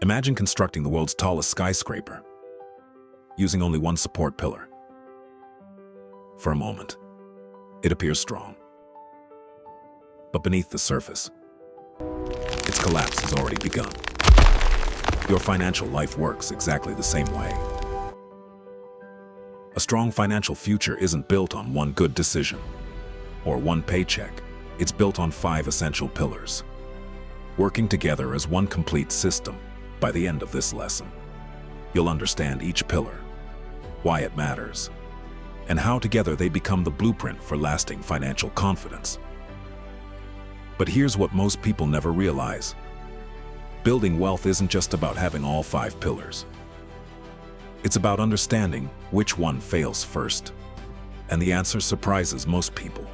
Imagine constructing the world's tallest skyscraper, using only one support pillar. For a moment, it appears strong. But beneath the surface, its collapse has already begun. Your financial life works exactly the same way. A strong financial future isn't built on one good decision or one paycheck. It's built on 5 essential pillars, working together as one complete system. By the end of this lesson, you'll understand each pillar, why it matters, and how together they become the blueprint for lasting financial confidence. But here's what most people never realize. Building wealth isn't just about having all 5 pillars. It's about understanding which one fails first. And the answer surprises most people.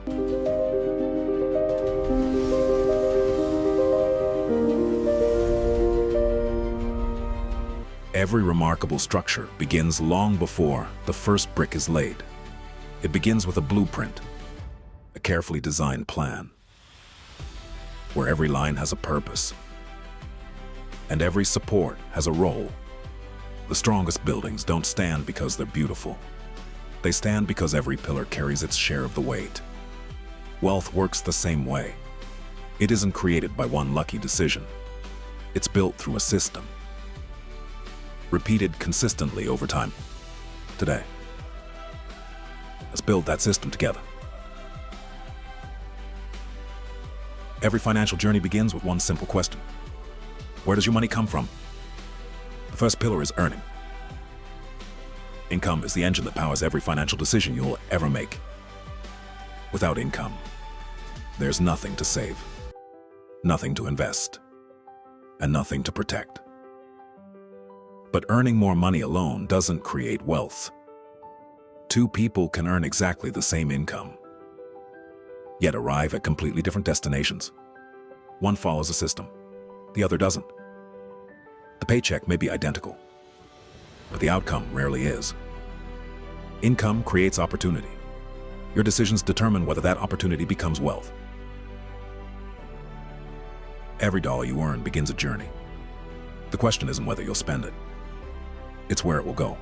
Every remarkable structure begins long before the first brick is laid. It begins with a blueprint, a carefully designed plan, where every line has a purpose, and every support has a role. The strongest buildings don't stand because they're beautiful. They stand because every pillar carries its share of the weight. Wealth works the same way. It isn't created by one lucky decision. It's built through a system, repeated consistently over time. Today, let's build that system together. Every financial journey begins with one simple question. Where does your money come from? The first pillar is earning. Income is the engine that powers every financial decision you'll ever make. Without income, there's nothing to save, nothing to invest, and nothing to protect. But earning more money alone doesn't create wealth. 2 people can earn exactly the same income, yet arrive at completely different destinations. One follows a system, the other doesn't. The paycheck may be identical, but the outcome rarely is. Income creates opportunity. Your decisions determine whether that opportunity becomes wealth. Every dollar you earn begins a journey. The question isn't whether you'll spend it. It's where it will go.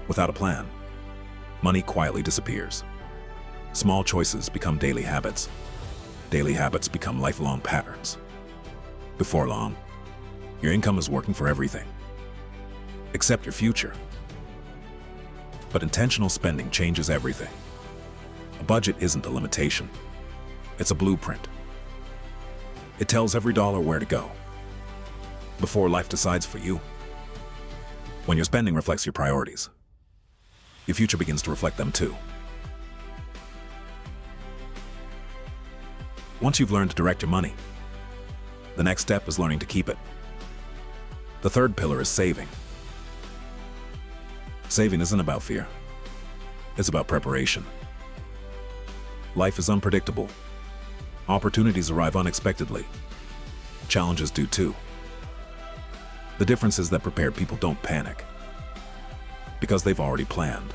Without a plan, money quietly disappears. Small choices become daily habits. Daily habits become lifelong patterns. Before long, your income is working for everything, except your future. But intentional spending changes everything. A budget isn't a limitation. It's a blueprint. It tells every dollar where to go, before life decides for you. When your spending reflects your priorities, your future begins to reflect them too. Once you've learned to direct your money, the next step is learning to keep it. The third pillar is saving. Saving isn't about fear. It's about preparation. Life is unpredictable. Opportunities arrive unexpectedly. Challenges do too. The difference is that prepared people don't panic, because they've already planned.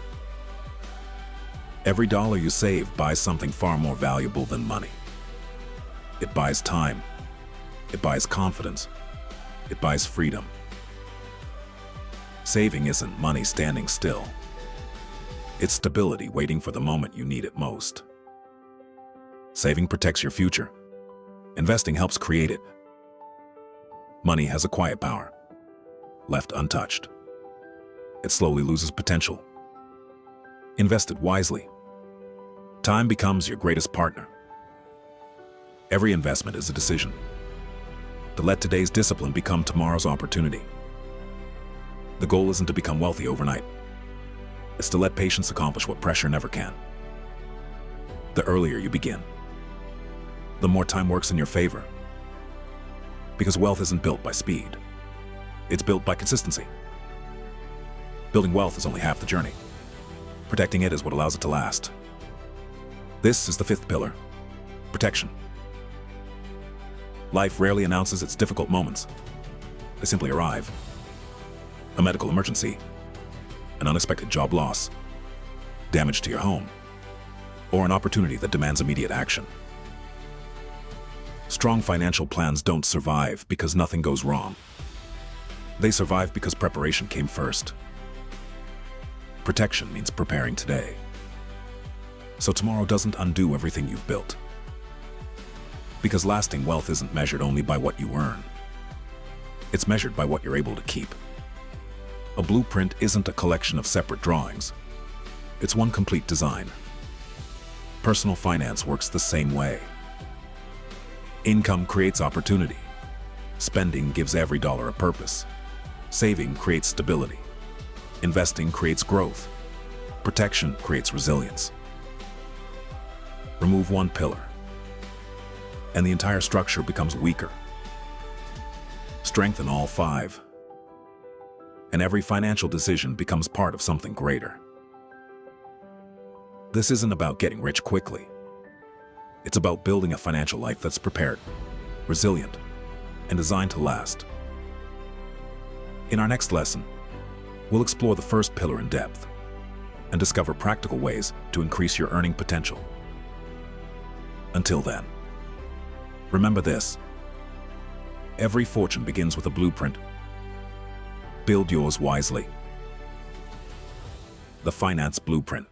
Every dollar you save buys something far more valuable than money. It buys time. It buys confidence. It buys freedom. Saving isn't money standing still. It's stability waiting for the moment you need it most. Saving protects your future. Investing helps create it. Money has a quiet power. Left untouched, it slowly loses potential. Invested wisely, time becomes your greatest partner. Every investment is a decision to let today's discipline become tomorrow's opportunity. The goal isn't to become wealthy overnight. It's to let patience accomplish what pressure never can. The earlier you begin, the more time works in your favor. Because wealth isn't built by speed. It's built by consistency. Building wealth is only half the journey. Protecting it is what allows it to last. This is the 5th pillar, protection. Life rarely announces its difficult moments. They simply arrive. A medical emergency, an unexpected job loss, damage to your home, or an opportunity that demands immediate action. Strong financial plans don't survive because nothing goes wrong. They survive because preparation came first. Protection means preparing today, so tomorrow doesn't undo everything you've built. Because lasting wealth isn't measured only by what you earn. It's measured by what you're able to keep. A blueprint isn't a collection of separate drawings. It's one complete design. Personal finance works the same way. Income creates opportunity. Spending gives every dollar a purpose. Saving creates stability. Investing creates growth. Protection creates resilience. Remove one pillar, and the entire structure becomes weaker. Strengthen all five, and every financial decision becomes part of something greater. This isn't about getting rich quickly. It's about building a financial life that's prepared, resilient, and designed to last. In our next lesson, we'll explore the first pillar in depth and discover practical ways to increase your earning potential. Until then, remember this: every fortune begins with a blueprint. Build yours wisely. The Finance Blueprint.